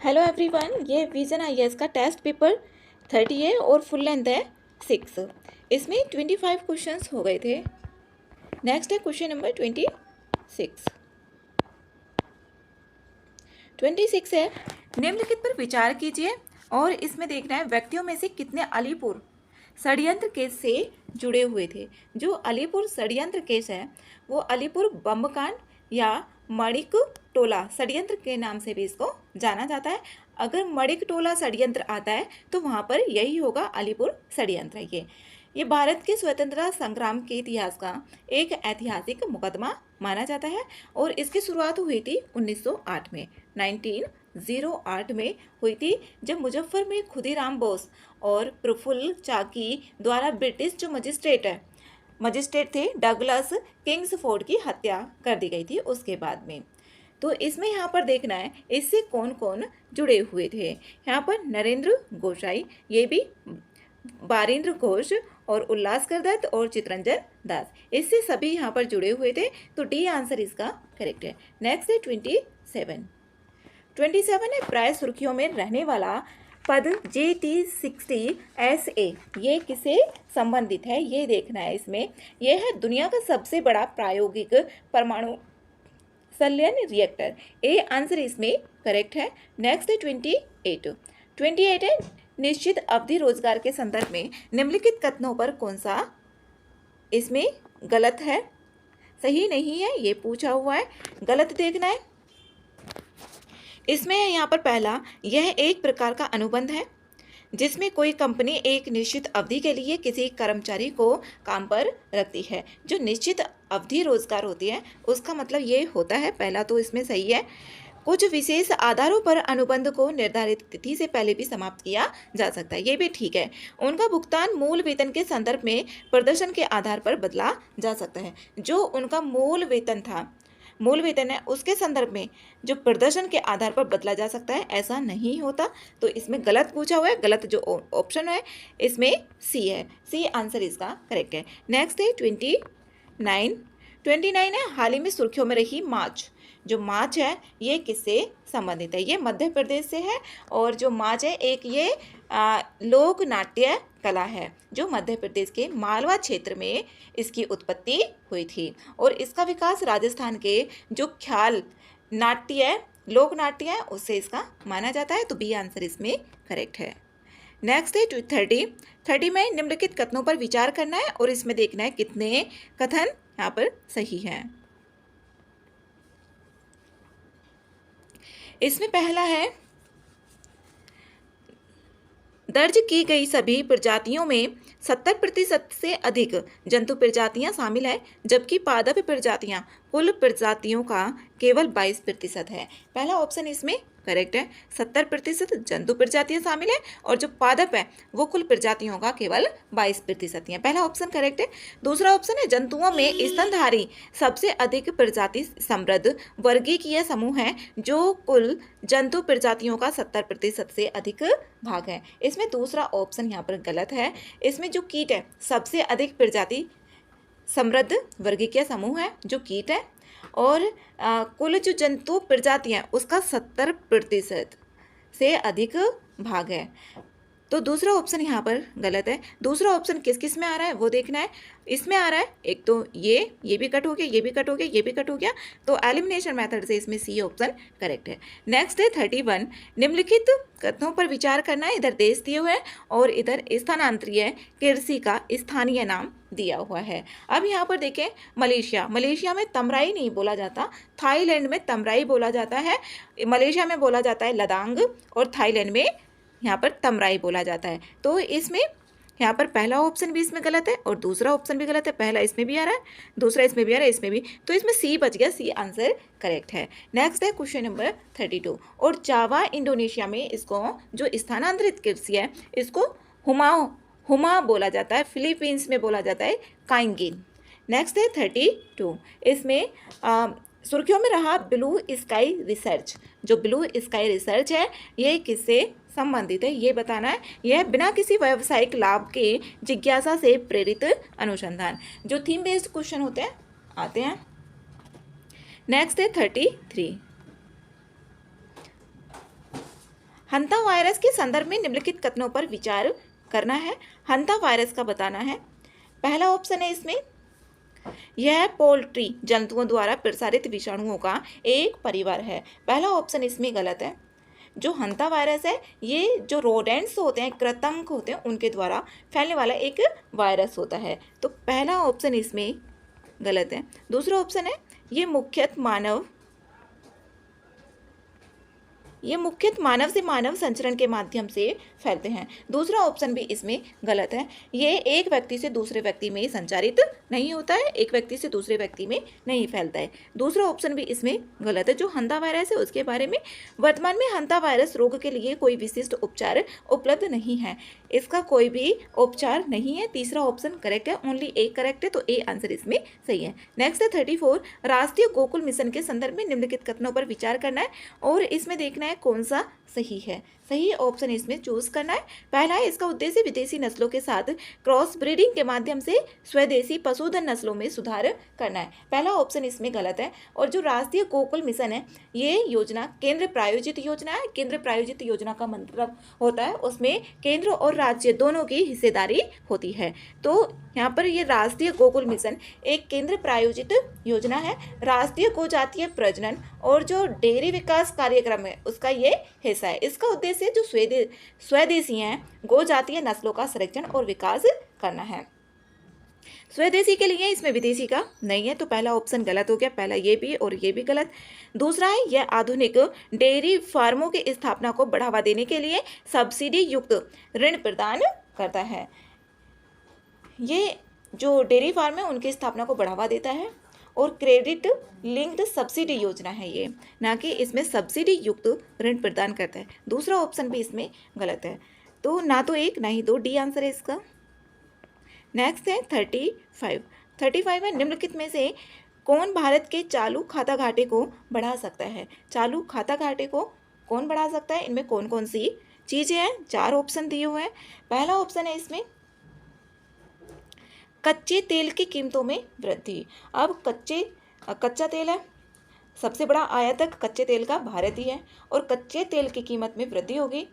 Hello everyone, ये vision IAS का test paper 30 है और फुल लेंथ है 6। इसमें 25 क्वेश्चंस हो गए थे। नेक्स्ट है क्वेश्चन नंबर 26 है। निम्नलिखित पर विचार कीजिए और इसमें देखना है व्यक्तियों में से कितने अलीपुर षड्यंत्र केस से जुड़े हुए थे। जो अलीपुर षड्यंत्र केस है वो अलीपुर बम कांड या मणिक टोला षड्यंत्र के नाम से भी इसको जाना जाता है। अगर मणिक टोला षड्यंत्र आता है तो वहाँ पर यही होगा अलीपुर षड्यंत्र। ये भारत के स्वतंत्रता संग्राम के इतिहास का एक ऐतिहासिक मुकदमा माना जाता है और इसकी शुरुआत हुई थी 1908 में 1908 में हुई थी, जब मुजफ्फर में खुदीराम बोस और प्रफुल्ल चाकी द्वारा ब्रिटिश जो मजिस्ट्रेट थे डगलस किंग्सफोर्ड की हत्या कर दी गई थी उसके बाद में। तो इसमें यहाँ पर देखना है इससे कौन कौन जुड़े हुए थे। यहाँ पर नरेंद्र गोसाई, ये भी बारिंद्र घोष और उल्लासकर दत्त और चितरंजन दास, इससे सभी यहाँ पर जुड़े हुए थे। तो डी आंसर इसका करेक्ट है। नेक्स्ट है 27 है प्राय सुर्खियों में रहने वाला पद GT60SA, ये किसे संबंधित है ये देखना है। इसमें यह है दुनिया का सबसे बड़ा प्रायोगिक परमाणु संलयन रिएक्टर। ए आंसर इसमें करेक्ट है। नेक्स्ट है 28 है निश्चित अवधि रोजगार के संदर्भ में निम्नलिखित कथनों पर कौन सा इसमें गलत है, सही नहीं है, ये पूछा हुआ है, गलत देखना है। इसमें है यहाँ पर पहला, यह एक प्रकार का अनुबंध है जिसमें कोई कंपनी एक निश्चित अवधि के लिए किसी कर्मचारी को काम पर रखती है। जो निश्चित अवधि रोजगार होती है उसका मतलब ये होता है, पहला तो इसमें सही है, कुछ विशेष आधारों पर अनुबंध को निर्धारित तिथि से पहले भी समाप्त किया जा सकता है, ये भी ठीक है। उनका भुगतान मूल वेतन के संदर्भ में प्रदर्शन के आधार पर बदला जा सकता है। जो उनका मूल वेतन है उसके संदर्भ में जो प्रदर्शन के आधार पर बदला जा सकता है, ऐसा नहीं होता। तो इसमें गलत पूछा हुआ है, गलत जो ऑप्शन है इसमें सी है, सी आंसर इसका करेक्ट है। नेक्स्ट है 29 है हाल ही में सुर्खियों में रही मार्च। जो मार्च है ये किससे संबंधित है, ये मध्य प्रदेश से है और जो मार्च है एक ये लोक नाट्य कला है जो मध्य प्रदेश के मालवा क्षेत्र में इसकी उत्पत्ति हुई थी और इसका विकास राजस्थान के जो ख्याल नाट्य लोक नाट्य है उससे इसका माना जाता है। तो बी आंसर इसमें करेक्ट है। नेक्स्ट है 30 में निम्नलिखित कथनों पर विचार करना है और इसमें देखना है कितने कथन यहाँ पर सही हैं। इसमें पहला है दर्ज की गई सभी प्रजातियों में 70% से अधिक जंतु प्रजातियां शामिल है, जबकि पादप प्रजातियां कुल प्रजातियों का केवल 22% है। पहला ऑप्शन इसमें करेक्ट है, 70% जंतु प्रजातियां शामिल है और जो पादप है वो कुल प्रजातियों का केवल 22% है। पहला ऑप्शन करेक्ट है। दूसरा ऑप्शन है जंतुओं में स्तनधारी सबसे अधिक प्रजाति समृद्ध वर्गीकीय समूह है जो कुल जंतु प्रजातियों का 70% से अधिक भाग है। इसमें दूसरा ऑप्शन यहाँ पर गलत है। इसमें जो कीट है सबसे अधिक प्रजाति समृद्ध वर्गीकीय समूह है जो कीट है और कुल जो जंतु प्रजातियां उसका 70% से अधिक भाग है। तो दूसरा ऑप्शन यहाँ पर गलत है। दूसरा ऑप्शन किस किस में आ रहा है वो देखना है। इसमें आ रहा है एक तो ये भी कट हो गया, ये भी कट हो गया, ये भी कट हो गया, तो एलिमिनेशन मेथड से इसमें सी ऑप्शन करेक्ट है। नेक्स्ट है 31 निम्नलिखित कथनों पर विचार करना है। इधर देश दिए हुए हैं और इधर स्थानांतरीय कृषि का स्थानीय नाम दिया हुआ है। अब यहाँ पर देखें मलेशिया में तमराई नहीं बोला जाता, थाईलैंड में तमराई बोला जाता है, मलेशिया में बोला जाता है लदांग और थाईलैंड में यहाँ पर तमराई बोला जाता है। तो इसमें यहाँ पर पहला ऑप्शन भी इसमें गलत है और दूसरा ऑप्शन भी गलत है। पहला इसमें भी आ रहा है, दूसरा इसमें भी आ रहा है, इसमें भी, तो इसमें सी बच गया, सी आंसर करेक्ट है। नेक्स्ट है क्वेश्चन नंबर 32 और जावा इंडोनेशिया में इसको जो स्थानांतरित कृषि है इसको हुमा बोला जाता है, फिलीपींस में बोला जाता है काइंगिन। नेक्स्ट है 32, इसमें सुर्खियों में रहा ब्लू स्काई रिसर्च। जो ब्लू स्काई रिसर्च है ये किससे संबंधित है ये बताना है। यह बिना किसी व्यावसायिक लाभ के जिज्ञासा से प्रेरित अनुसंधान, जो थीम बेस्ड क्वेश्चन होते हैं आते हैं। नेक्स्ट है 33 हंता वायरस के संदर्भ में निम्नलिखित कथनों पर विचार करना है। हंता वायरस का बताना है। पहला ऑप्शन है इसमें, यह पोल्ट्री जंतुओं द्वारा प्रसारित विषाणुओं का एक परिवार है। पहला ऑप्शन इसमें गलत है। जो हंता वायरस है ये जो रोडेंट्स होते हैं, कृंतक होते हैं, उनके द्वारा फैलने वाला एक वायरस होता है। तो पहला ऑप्शन इसमें गलत है। दूसरा ऑप्शन है, ये मुख्यतः मानव से मानव संचरण के माध्यम से फैलते हैं। दूसरा ऑप्शन भी इसमें गलत है। ये एक व्यक्ति से दूसरे व्यक्ति में संचारित नहीं होता है, एक व्यक्ति से दूसरे व्यक्ति में नहीं फैलता है। दूसरा ऑप्शन भी इसमें गलत है। जो हंता वायरस है उसके बारे में वर्तमान में हंता वायरस रोग के लिए कोई विशिष्ट उपचार उपलब्ध नहीं है, इसका कोई भी उपचार नहीं है। तीसरा ऑप्शन करेक्ट है, ओनली एक करेक्ट है, तो ए आंसर इसमें सही है। नेक्स्ट है 34, राष्ट्रीय गोकुल मिशन के संदर्भ में निम्नलिखित कथनों पर विचार करना है और इसमें देखना है कौन सा सही है। सही ऑप्शन इसमें चूज करना है। पहला है, इसका उद्देश्य विदेशी नस्लों के साथ क्रॉस ब्रीडिंग के माध्यम से स्वदेशी पशुधन नस्लों में सुधार करना है। पहला ऑप्शन इसमें गलत है। और जो राष्ट्रीय गोकुल मिशन है ये योजना केंद्र प्रायोजित योजना है। केंद्र प्रायोजित योजना का मतलब होता है उसमें केंद्र और राज्य दोनों की हिस्सेदारी होती है। तो यहाँ पर ये राष्ट्रीय गोकुल मिशन एक केंद्र प्रायोजित योजना है। राष्ट्रीय गोजातीय प्रजनन और जो डेयरी विकास कार्यक्रम है उसका ये हिस्सा है। इसका उद्देश्य जो स्वदेशी हैं गोजातीय नस्लों का संरक्षण और विकास करना है। स्वदेशी के लिए इसमें विदेशी का नहीं है, तो पहला ऑप्शन गलत हो गया। पहला ये भी और ये भी गलत। दूसरा है, यह आधुनिक डेयरी फार्मों की स्थापना को बढ़ावा देने के लिए सब्सिडी युक्त ऋण प्रदान करता है। ये जो डेयरी फार्म है उनकी स्थापना को बढ़ावा देता है और क्रेडिट लिंक्ड सब्सिडी योजना है ये, ना कि इसमें सब्सिडी युक्त ऋण प्रदान करता है। दूसरा ऑप्शन भी इसमें गलत है, तो ना तो एक ना ही दो, डी आंसर है इसका। नेक्स्ट है 35 है, निम्नलिखित में से कौन भारत के चालू खाता घाटे को बढ़ा सकता है। चालू खाता घाटे को कौन बढ़ा सकता है, इनमें कौन कौन सी चीज़ें हैं। 4 ऑप्शन दिए हुए हैं। पहला ऑप्शन है इसमें कच्चे तेल की कीमतों में वृद्धि। अब कच्चा तेल है, सबसे बड़ा आयातक कच्चे तेल का भारत ही है और कच्चे तेल की कीमत में वृद्धि होगी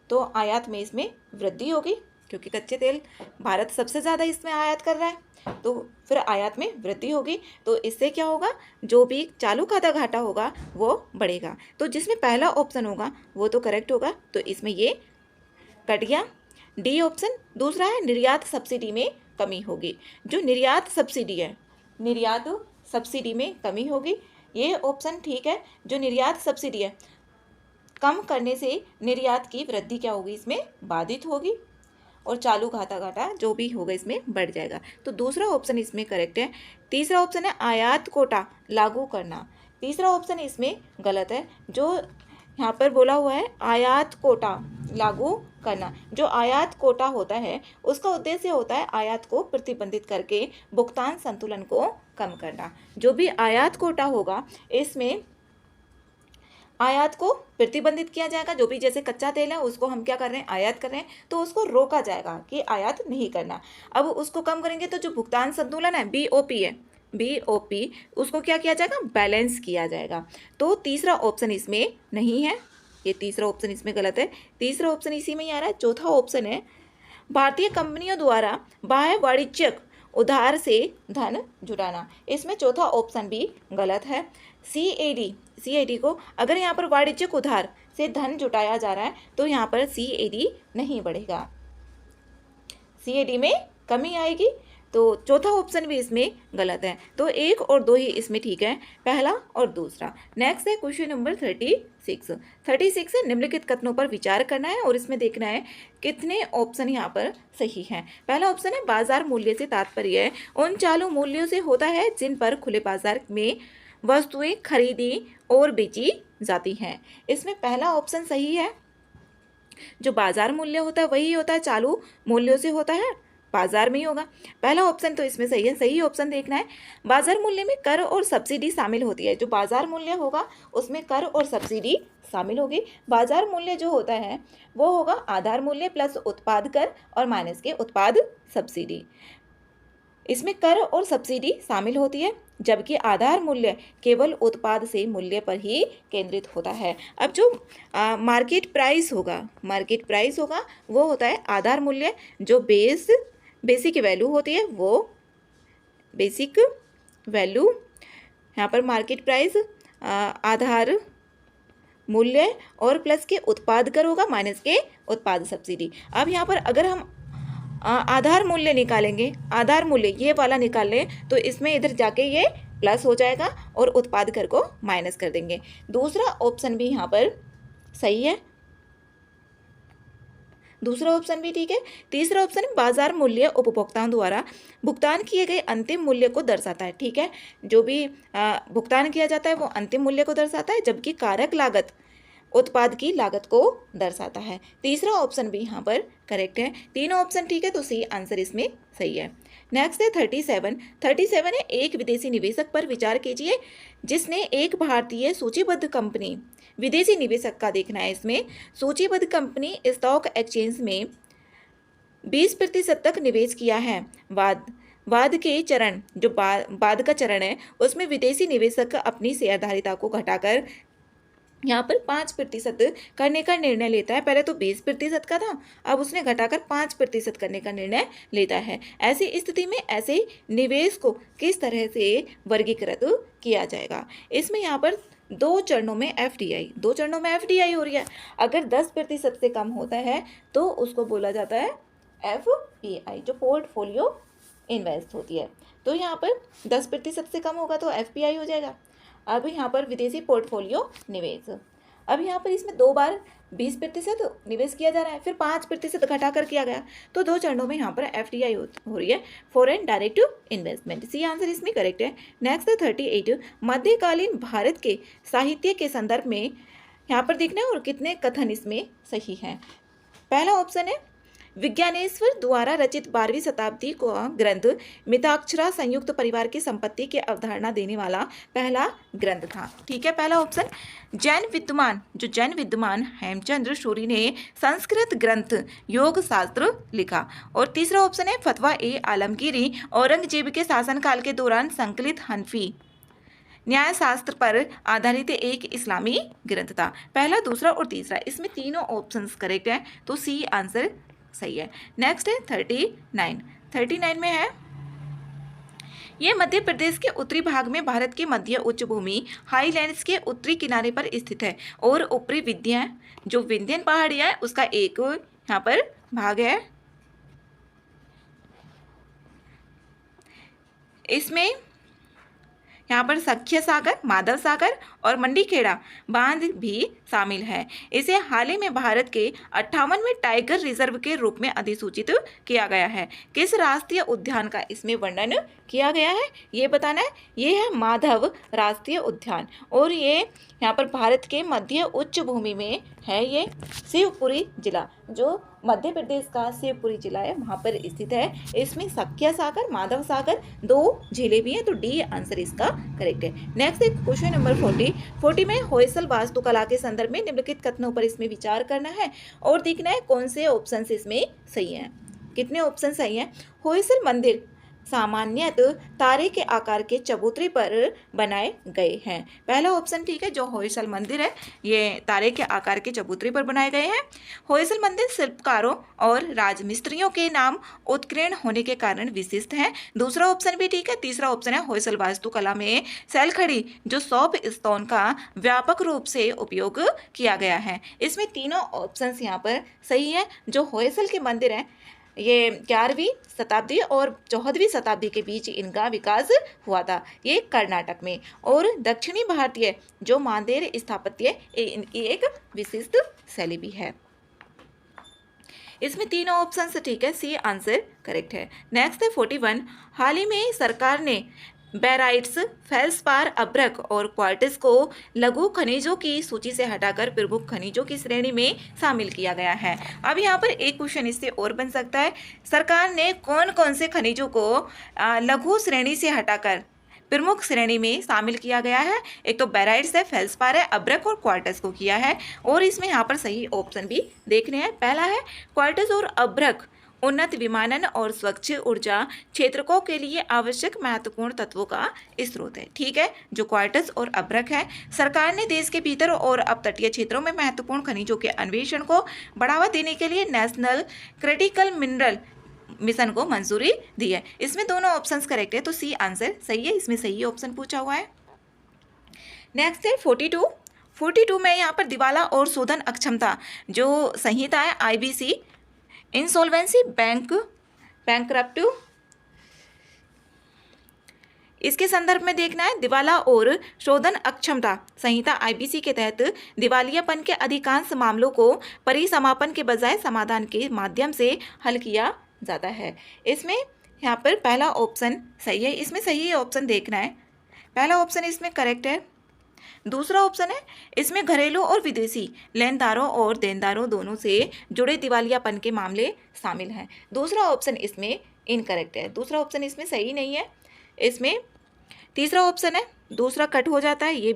तो आयात में इसमें वृद्धि होगी, क्योंकि कच्चे तेल भारत सबसे ज़्यादा इसमें आयात कर रहा है, तो फिर आयात में वृद्धि होगी। तो इससे क्या होगा, जो भी चालू खाता घाटा होगा वो बढ़ेगा। तो जिसमें पहला ऑप्शन होगा वो तो करेक्ट होगा, तो इसमें ये कट गया, डी ऑप्शन। दूसरा है निर्यात सब्सिडी में कमी होगी। जो निर्यात सब्सिडी है, निर्यात सब्सिडी में कमी होगी, ये ऑप्शन ठीक है। जो निर्यात सब्सिडी है कम करने से निर्यात की वृद्धि क्या होगी, इसमें बाधित होगी और चालू खाता घाटा जो भी होगा इसमें बढ़ जाएगा। तो दूसरा ऑप्शन इसमें करेक्ट है। तीसरा ऑप्शन है आयात कोटा लागू करना। तीसरा ऑप्शन इसमें गलत है। जो यहाँ पर बोला हुआ है आयात कोटा लागू करना, जो आयात कोटा होता है उसका उद्देश्य होता है आयात को प्रतिबंधित करके भुगतान संतुलन को कम करना। जो भी आयात कोटा होगा इसमें आयात को प्रतिबंधित किया जाएगा। जो भी जैसे कच्चा तेल है उसको हम क्या कर रहे हैं, आयात कर रहे हैं, तो उसको रोका जाएगा कि आयात नहीं करना। अब उसको कम करेंगे तो जो भुगतान संतुलन है बीओपी है, बीओपी उसको क्या किया जाएगा, बैलेंस किया जाएगा। तो तीसरा ऑप्शन इसमें नहीं है, ये तीसरा ऑप्शन इसमें गलत है। तीसरा ऑप्शन इसी में ही आ रहा है। चौथा ऑप्शन है भारतीय कंपनियों द्वारा बाह्य वाणिज्यिक उधार से धन जुटाना। इसमें चौथा ऑप्शन भी गलत है। सीएडी को अगर यहाँ पर वाणिज्यिक उधार से धन जुटाया जा रहा है तो यहाँ पर सीएडी नहीं बढ़ेगा, सीएडी में कमी आएगी। तो चौथा ऑप्शन भी इसमें गलत है। तो 1 और 2 ही इसमें ठीक है, पहला और दूसरा। नेक्स्ट है क्वेश्चन नंबर 36 है, निम्नलिखित कथनों पर विचार करना है और इसमें देखना है कितने ऑप्शन यहाँ पर सही हैं। पहला ऑप्शन है बाजार मूल्य से तात्पर्य उन चालू मूल्यों से होता है जिन पर खुले बाजार में वस्तुएं खरीदी और बेची जाती हैं। इसमें पहला ऑप्शन सही है। जो बाजार मूल्य होता है वही होता है चालू मूल्यों से होता है, बाजार में ही होगा। पहला ऑप्शन तो इसमें सही है, सही ऑप्शन देखना है। बाजार मूल्य में कर और सब्सिडी शामिल होती है। जो बाजार मूल्य होगा उसमें कर और सब्सिडी शामिल होगी। बाजार मूल्य जो होता है वो होगा आधार मूल्य प्लस उत्पाद कर और माइनस के उत्पाद सब्सिडी। इसमें कर और सब्सिडी शामिल होती है, जबकि आधार मूल्य केवल उत्पाद से मूल्य पर ही केंद्रित होता है। अब जो मार्केट प्राइस होगा वो होता है आधार मूल्य, जो बेसिक वैल्यू होती है वो बेसिक वैल्यू, यहाँ पर मार्केट प्राइस आधार मूल्य और प्लस के उत्पाद कर होगा माइनस के उत्पाद सब्सिडी। अब यहाँ पर अगर हम आधार मूल्य निकालेंगे, आधार मूल्य ये वाला निकाल लें तो इसमें इधर जाके ये प्लस हो जाएगा और उत्पाद कर को माइनस कर देंगे। दूसरा ऑप्शन भी यहाँ पर सही है, दूसरा ऑप्शन भी ठीक है। तीसरा ऑप्शन बाजार मूल्य उपभोक्ताओं द्वारा भुगतान किए गए अंतिम मूल्य को दर्शाता है। ठीक है, जो भी भुगतान किया जाता है वो अंतिम मूल्य को दर्शाता है, जबकि कारक लागत उत्पाद की लागत को दर्शाता है। तीसरा ऑप्शन भी यहाँ पर करेक्ट है। तीनों ऑप्शन ठीक है, तो सी आंसर इसमें सही है। नेक्स्ट है 37 है, एक विदेशी निवेशक पर विचार कीजिए जिसने एक भारतीय सूचीबद्ध कंपनी, विदेशी निवेशक का देखना है इसमें, सूचीबद्ध कंपनी स्टॉक एक्सचेंज में 20% तक निवेश किया है। बाद के चरण, जो बाद का चरण है उसमें विदेशी निवेशक अपनी शेयरधारिता को घटाकर यहाँ पर 5% करने का निर्णय लेता है। पहले तो 20% का था, अब उसने घटाकर 5% करने का निर्णय लेता है। ऐसी स्थिति में ऐसे निवेश को किस तरह से वर्गीकृत किया जाएगा? इसमें यहाँ पर दो चरणों में एफडीआई हो रही है। अगर 10% से कम होता है तो उसको बोला जाता है एफपीआई, जो पोर्टफोलियो इन्वेस्ट होती है। तो यहाँ पर 10% से कम होगा तो एफपीआई हो जाएगा। अब यहाँ पर विदेशी पोर्टफोलियो निवेश, अब यहाँ पर इसमें 2 बार 20% निवेश किया जा रहा है, फिर 5% घटाकर किया गया, तो 2 चरणों में यहाँ पर एफडीआई हो रही है, foreign direct investment. C answer इसमें करेक्ट है। नेक्स्ट 38 मध्यकालीन भारत के साहित्य के संदर्भ में यहाँ पर देखना है और कितने कथन इसमें सही हैं। पहला ऑप्शन है विज्ञानेश्वर द्वारा रचित 12वीं शताब्दी का ग्रंथ मिताक्षरा संयुक्त परिवार की संपत्ति की अवधारणा देने वाला पहला ग्रंथ था। ठीक है, पहला ऑप्शन। जैन विद्वान हेमचंद्र सूरी ने संस्कृत ग्रंथ योग शास्त्र लिखा। और तीसरा ऑप्शन है फतवा ए आलमगीरी औरंगजेब के शासनकाल के दौरान संकलित हनफी न्याय शास्त्र पर आधारित एक इस्लामी ग्रंथ था। पहला, दूसरा और तीसरा, इसमें तीनों ऑप्शंस करेक्ट है, तो सी आंसर सही है। नेक्स्ट है 39 में है, ये मध्य प्रदेश के उत्तरी भाग में भारत की मध्य उच्च भूमि हाईलैंड्स के उत्तरी किनारे पर स्थित है और ऊपरी विंध्यन पहाड़ियां है उसका एक यहाँ पर भाग है। इसमें यहाँ पर सख्य सागर, माधव सागर और मंडीखेड़ा बांध भी शामिल है। इसे हाल ही में भारत के 58वें टाइगर रिजर्व के रूप में अधिसूचित किया गया है। किस राष्ट्रीय उद्यान का इसमें वर्णन किया गया है ये बताना है। ये है माधव राष्ट्रीय उद्यान और ये यहाँ पर भारत के मध्य उच्च भूमि में है। ये शिवपुरी जिला, जो मध्य प्रदेश का शिवपुरी जिला है, वहाँ पर स्थित है। इसमें सख्य सागर, माधव सागर 2 झीलें भी हैं, तो डी आंसर इसका करेक्ट है। नेक्स्ट एक क्वेश्चन नंबर 40 में होयसल वास्तुकला के संदर्भ में निम्नलिखित कथनों पर इसमें विचार करना है और देखना है कौन से ऑप्शन इसमें सही हैं। कितने ऑप्शन सही हैं? होयसल मंदिर सामान्यतः तारे के आकार के चबूतरे पर बनाए गए हैं। पहला ऑप्शन ठीक है, जो होयसल मंदिर है ये तारे के आकार के चबूतरे पर बनाए गए हैं। होयसल मंदिर शिल्पकारों और राजमिस्त्रियों के नाम उत्कीर्ण होने के कारण विशिष्ट हैं। दूसरा ऑप्शन भी ठीक है। तीसरा ऑप्शन है होयसल वास्तुकला में सैलखड़ी जो सौप स्टोन का व्यापक रूप से उपयोग किया गया है। इसमें तीनों ऑप्शन यहाँ पर सही है। जो होयसल के मंदिर हैं ये 11वीं शताब्दी और 14वीं शताब्दी के बीच इनका विकास हुआ था, ये कर्नाटक में। और दक्षिणी भारतीय जो मांदेर स्थापत्य इनकी एक विशिष्ट शैली भी है। इसमें तीनों ऑप्शन ठीक है, सी आंसर करेक्ट है। नेक्स्ट है 41 हाल ही में सरकार ने बेराइट्स, फेल्सपार, अब्रक और क्वार्ट्ज को लघु खनिजों की सूची से हटाकर प्रमुख खनिजों की श्रेणी में शामिल किया गया है। अब यहाँ पर एक क्वेश्चन इससे और बन सकता है, सरकार ने कौन कौन से खनिजों को लघु श्रेणी से हटाकर प्रमुख श्रेणी में शामिल किया गया है? एक तो बेराइट्स है, फेल्सपार है, अब्रक और क्वार्ट्ज को किया है। और इसमें यहाँ पर सही ऑप्शन भी देखने हैं। पहला है क्वार्ट्ज और अब्रक उन्नत विमानन और स्वच्छ ऊर्जा क्षेत्रकों के लिए आवश्यक महत्वपूर्ण तत्वों का स्रोत है। ठीक है, जो क्वार्ट्ज और अभ्रक है। सरकार ने देश के भीतर और अपतटीय क्षेत्रों में महत्वपूर्ण खनिजों के अन्वेषण को बढ़ावा देने के लिए नेशनल क्रिटिकल मिनरल मिशन को मंजूरी दी है। इसमें दोनों ऑप्शंस करेक्ट है, तो सी आंसर सही है, इसमें सही ऑप्शन पूछा हुआ है। नेक्स्ट है 42 में यहाँ पर दिवाला और शोधन अक्षमता जो संहिता है आईबीसी इंसॉल्वेंसी बैंकरप्ट, इसके संदर्भ में देखना है। दिवाला और शोधन अक्षमता संहिता आईबीसी के तहत दिवालियापन के अधिकांश मामलों को परिसमापन के बजाय समाधान के माध्यम से हल किया जाता है। इसमें यहाँ पर पहला ऑप्शन सही है, इसमें सही ऑप्शन देखना है। पहला ऑप्शन इसमें करेक्ट है। दूसरा ऑप्शन है इसमें घरेलू और विदेशी लेनदारों और देनदारों दोनों से जुड़े दिवालियापन के मामले शामिल हैं। दूसरा ऑप्शन इसमें इनकरेक्ट है, दूसरा ऑप्शन इसमें सही नहीं है। इसमें तीसरा ऑप्शन है, दूसरा कट हो जाता है, ये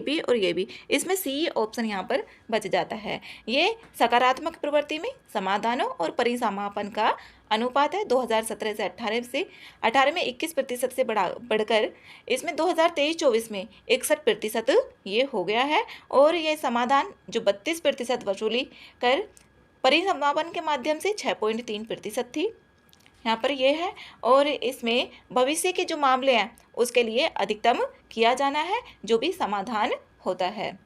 भी और ये भी, इसमें सी ऑप्शन यहाँ पर बच जाता है। ये सकारात्मक प्रवृत्ति में समाधानों और परिसमापन का अनुपात है 2017 से 18 में 21% से बढ़कर इसमें 2023-24 में 61% ये हो गया है। और ये समाधान जो 32% वसूली कर परिसमापन के माध्यम से 6.3% थी, यहाँ पर ये है। और इसमें भविष्य के जो मामले हैं उसके लिए अधिकतम किया जाना है जो भी समाधान होता है।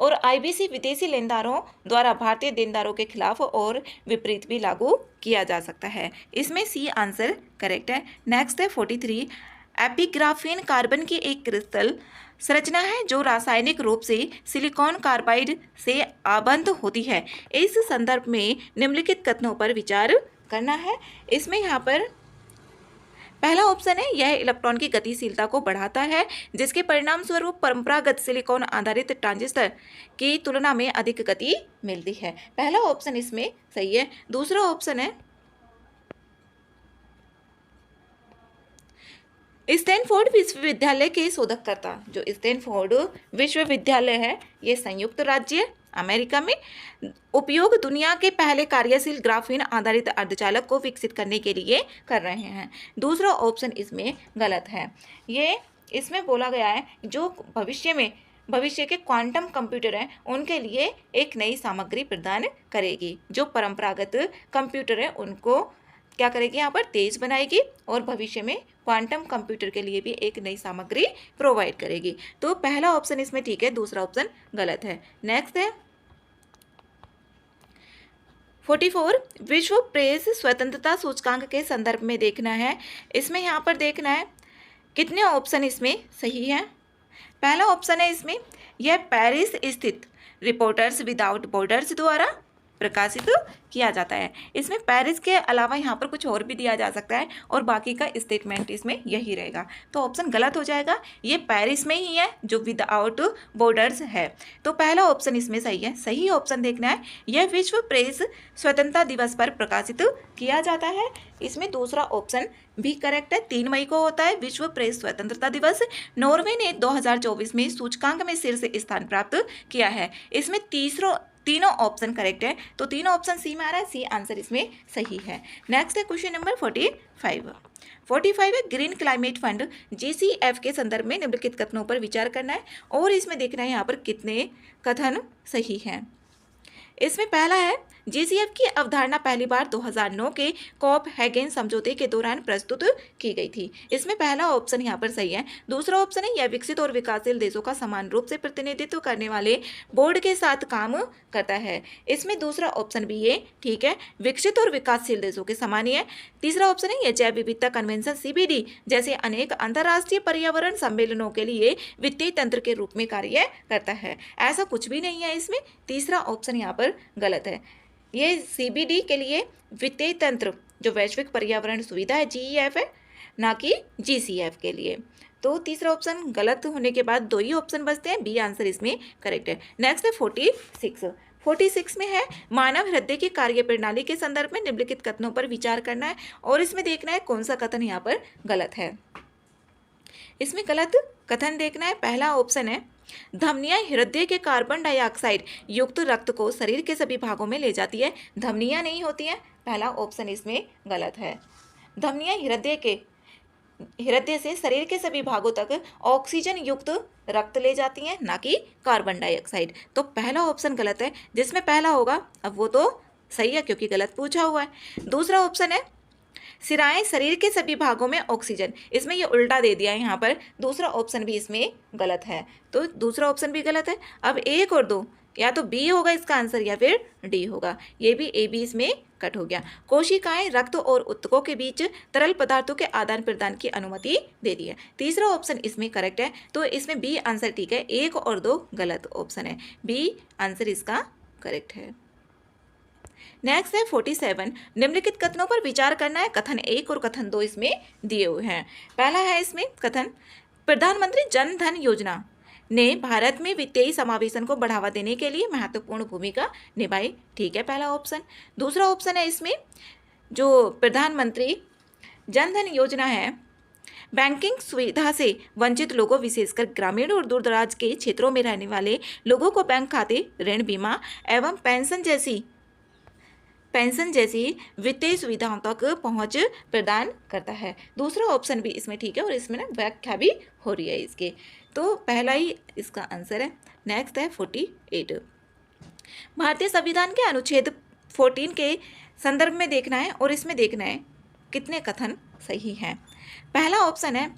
और आईबीसी विदेशी लेनदारों द्वारा भारतीय देनदारों के खिलाफ और विपरीत भी लागू किया जा सकता है। इसमें सी आंसर करेक्ट है। नेक्स्ट है 43 एपिग्राफीन कार्बन की एक क्रिस्टल संरचना है जो रासायनिक रूप से सिलिकॉन कार्बाइड से आबद्ध होती है। इस संदर्भ में निम्नलिखित कथनों पर विचार करना है। इसमें यहाँ पर पहला ऑप्शन है यह इलेक्ट्रॉन की गतिशीलता को बढ़ाता है जिसके परिणाम स्वरूप परंपरागत सिलिकॉन आधारित ट्रांजिस्टर की तुलना में अधिक गति मिलती है। पहला ऑप्शन इसमें सही है। दूसरा ऑप्शन है स्टैनफोर्ड विश्वविद्यालय के शोधकर्ता, जो स्टैनफोर्ड विश्वविद्यालय है ये संयुक्त राज्य अमेरिका में उपयोग दुनिया के पहले कार्यशील ग्राफीन आधारित अर्धचालक को विकसित करने के लिए कर रहे हैं। दूसरा ऑप्शन इसमें गलत है। ये इसमें बोला गया है जो भविष्य के क्वांटम कंप्यूटर हैं उनके लिए एक नई सामग्री प्रदान करेगी। जो परंपरागत कंप्यूटर है उनको क्या करेगी, यहाँ पर तेज बनाएगी और भविष्य में क्वांटम कंप्यूटर के लिए भी एक नई सामग्री प्रोवाइड करेगी। तो पहला ऑप्शन इसमें ठीक है, दूसरा ऑप्शन गलत है। नेक्स्ट है 44 विश्व प्रेस स्वतंत्रता सूचकांक के संदर्भ में देखना है। इसमें यहाँ पर देखना है कितने ऑप्शन इसमें सही है। पहला ऑप्शन है इसमें यह पेरिस स्थित रिपोर्टर्स विदाउट बॉर्डर्स द्वारा प्रकाशित किया जाता है। इसमें पेरिस के अलावा यहाँ पर कुछ और भी दिया जा सकता है और बाकी का स्टेटमेंट इसमें यही रहेगा, तो ऑप्शन गलत हो जाएगा। ये पेरिस में ही है जो विदाउट बॉर्डर्स है, तो पहला ऑप्शन इसमें सही है। सही ऑप्शन देखना है यह विश्व प्रेस स्वतंत्रता दिवस पर प्रकाशित किया जाता है। इसमें दूसरा ऑप्शन भी करेक्ट है। 3 मई को होता है विश्व प्रेस स्वतंत्रता दिवस। नॉर्वे ने 2024 में सूचकांक में शीर्ष स्थान प्राप्त किया है। इसमें तीनों ऑप्शन करेक्ट है, तो तीनों ऑप्शन सी में आ रहा है, सी आंसर इसमें सही है। नेक्स्ट है क्वेश्चन नंबर 45 है ग्रीन क्लाइमेट फंड GCF के संदर्भ में निम्नलिखित कथनों पर विचार करना है और इसमें देखना है यहाँ पर कितने कथन सही हैं। इसमें पहला है GCF की अवधारणा पहली बार 2009 के कोपहेगन समझौते के दौरान प्रस्तुत की गई थी। इसमें पहला ऑप्शन यहाँ पर सही है। दूसरा ऑप्शन है यह विकसित और विकासशील देशों का समान रूप से प्रतिनिधित्व करने वाले बोर्ड के साथ काम करता है। इसमें दूसरा ऑप्शन भी ये ठीक है, विकसित और विकासशील देशों के समान ही है। तीसरा ऑप्शन है यह जैव विविधता कन्वेंशन CBD जैसे अनेक अंतर्राष्ट्रीय पर्यावरण सम्मेलनों के लिए वित्तीय तंत्र के रूप में कार्य करता है। ऐसा कुछ भी नहीं है इसमें, तीसरा ऑप्शन यहाँ पर गलत है। ये CBD के लिए वित्तीय तंत्र जो वैश्विक पर्यावरण सुविधा है GEF है, ना कि GCF के लिए। तो तीसरा ऑप्शन गलत होने के बाद 2 ही ऑप्शन बचते हैं, बी आंसर इसमें करेक्ट है। नेक्स्ट है 46 में है मानव हृदय की कार्य प्रणाली के संदर्भ में निम्नलिखित कथनों पर विचार करना है और इसमें देखना है कौन सा कथन यहाँ पर गलत है। इसमें गलत कथन देखना है। पहला ऑप्शन है धमनियां हृदय के कार्बन डाइऑक्साइड युक्त रक्त को शरीर के सभी भागों में ले जाती है। धमनियां नहीं होती हैं, पहला ऑप्शन इसमें गलत है। धमनियां हृदय से शरीर के सभी भागों तक ऑक्सीजन युक्त रक्त ले जाती हैं, ना कि कार्बन डाइऑक्साइड। तो पहला ऑप्शन गलत है, जिसमें पहला होगा अब वो तो सही है क्योंकि गलत पूछा हुआ है। दूसरा ऑप्शन है सिराएं शरीर के सभी भागों में ऑक्सीजन, इसमें ये उल्टा दे दिया है यहाँ पर, दूसरा ऑप्शन भी इसमें गलत है, तो दूसरा ऑप्शन भी गलत है। अब एक और दो, या तो बी होगा इसका आंसर या फिर डी होगा, ये भी ए बी इसमें कट हो गया। कोशिकाएं रक्त और ऊतकों के बीच तरल पदार्थों के आदान प्रदान की अनुमति देती है, तीसरा ऑप्शन इसमें करेक्ट है, तो इसमें बी आंसर ठीक है, एक और दो गलत ऑप्शन है, बी आंसर इसका करेक्ट है। नेक्स्ट है 47, निम्नलिखित कथनों पर विचार करना है। कथन 1 और कथन 2 इसमें दिए हुए हैं। पहला है इसमें कथन, प्रधानमंत्री जन धन योजना ने भारत में वित्तीय समावेशन को बढ़ावा देने के लिए महत्वपूर्ण भूमिका निभाई, ठीक है पहला ऑप्शन। दूसरा ऑप्शन है इसमें जो प्रधानमंत्री जन धन योजना है बैंकिंग सुविधा से वंचित लोगों विशेषकर ग्रामीण और दूर दराज के क्षेत्रों में रहने वाले लोगों को बैंक खाते, ऋण, बीमा एवं पेंशन जैसी वित्तीय सुविधाओं तक पहुंच प्रदान करता है। दूसरा ऑप्शन भी इसमें ठीक है और इसमें ना व्याख्या भी हो रही है इसके, तो पहला ही इसका आंसर है। नेक्स्ट है 48, भारतीय संविधान के अनुच्छेद 14 के संदर्भ में देखना है और इसमें देखना है कितने कथन सही हैं। पहला ऑप्शन है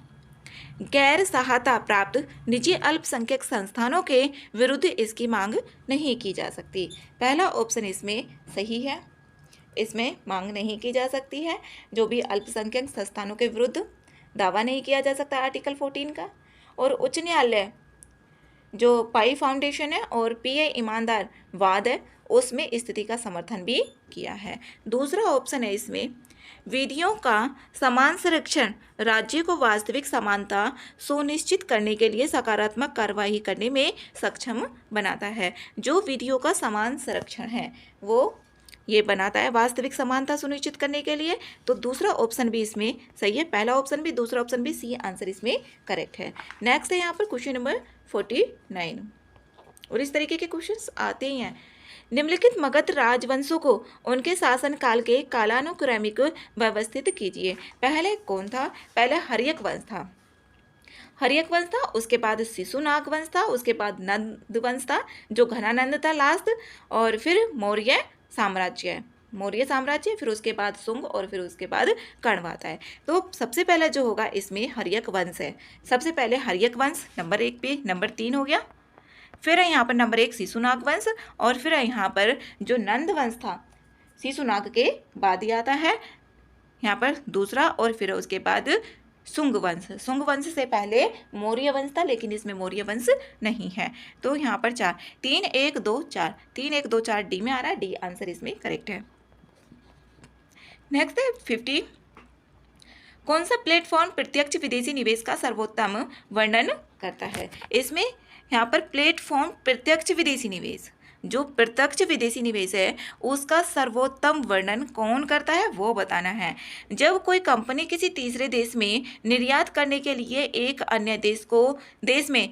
गैर सहायता प्राप्त निजी अल्पसंख्यक संस्थानों के विरुद्ध इसकी मांग नहीं की जा सकती, पहला ऑप्शन इसमें सही है, इसमें मांग नहीं की जा सकती है, जो भी अल्पसंख्यक संस्थानों के विरुद्ध दावा नहीं किया जा सकता आर्टिकल 14 का। और उच्च न्यायालय जो पाई फाउंडेशन है और पीए ईमानदार वाद है उसमें स्थिति का समर्थन भी किया है। दूसरा ऑप्शन है इसमें विधियों का समान संरक्षण राज्य को वास्तविक समानता सुनिश्चित करने के लिए सकारात्मक कार्रवाई करने में सक्षम बनाता है। जो विधियों का समान संरक्षण है वो ये बनाता है वास्तविक समानता सुनिश्चित करने के लिए, तो दूसरा ऑप्शन भी इसमें सही है, पहला ऑप्शन भी दूसरा ऑप्शन भी, सी आंसर इसमें करेक्ट है। नेक्स्ट है यहाँ पर क्वेश्चन नंबर 49 और इस तरीके के क्वेश्चंस आते ही हैं। निम्नलिखित मगध राजवंशों को उनके शासनकाल के कालानुक्रमिक व्यवस्थित कीजिए। पहले कौन था? पहले हर्यक वंश था, हर्यक वंश था, उसके बाद शिशुनाग वंश था, उसके बाद नंद वंश था जो घनानंद था लास्ट, और फिर मौर्य साम्राज्य, फिर उसके बाद शुंग और फिर उसके बाद कण्व आता है। तो सबसे पहले जो होगा इसमें हर्यक वंश है, सबसे पहले हर्यक वंश नंबर 1 पे, नंबर 3 हो गया, फिर है यहाँ पर नंबर 1 शिशुनाग वंश, और फिर है यहाँ पर जो नंद वंश था शिशुनाग के बाद ही आता है यहाँ पर दूसरा, और फिर उसके बाद शुंग वंश से पहले मौर्य वंश था, लेकिन इसमें मौर्य वंश नहीं है। तो यहाँ पर 4 3 1 2 4 3 1 2 4 डी में आ रहा है, डी आंसर इसमें करेक्ट है। नेक्स्ट है 50, कौन सा प्लेटफॉर्म प्रत्यक्ष विदेशी निवेश का सर्वोत्तम वर्णन करता है? इसमें यहाँ पर प्लेटफॉर्म प्रत्यक्ष विदेशी निवेश, जो प्रत्यक्ष विदेशी निवेश है उसका सर्वोत्तम वर्णन कौन करता है वो बताना है। जब कोई कंपनी किसी तीसरे देश में निर्यात करने के लिए एक अन्य देश में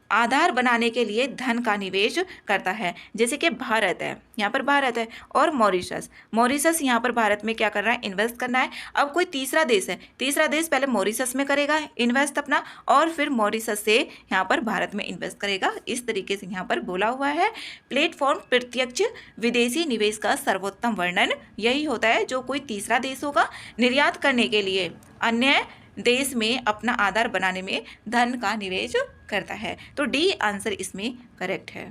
आधार बनाने के लिए धन का निवेश करता है, जैसे कि भारत है, यहाँ पर भारत है, और मॉरिशस यहाँ पर भारत में क्या कर रहा है? इन्वेस्ट करना है। अब कोई तीसरा देश है, तीसरा देश पहले मॉरिशस में करेगा इन्वेस्ट अपना, और फिर मॉरिशस से यहाँ पर भारत में इन्वेस्ट करेगा। इस तरीके से यहाँ पर बोला हुआ है प्लेटफॉर्म प्रत्यक्ष विदेशी निवेश का सर्वोत्तम वर्णन यही होता है, जो कोई तीसरा देश होगा निर्यात करने के लिए अन्य देश में अपना आधार बनाने में धन का निवेश करता है। तो डी आंसर इसमें करेक्ट है।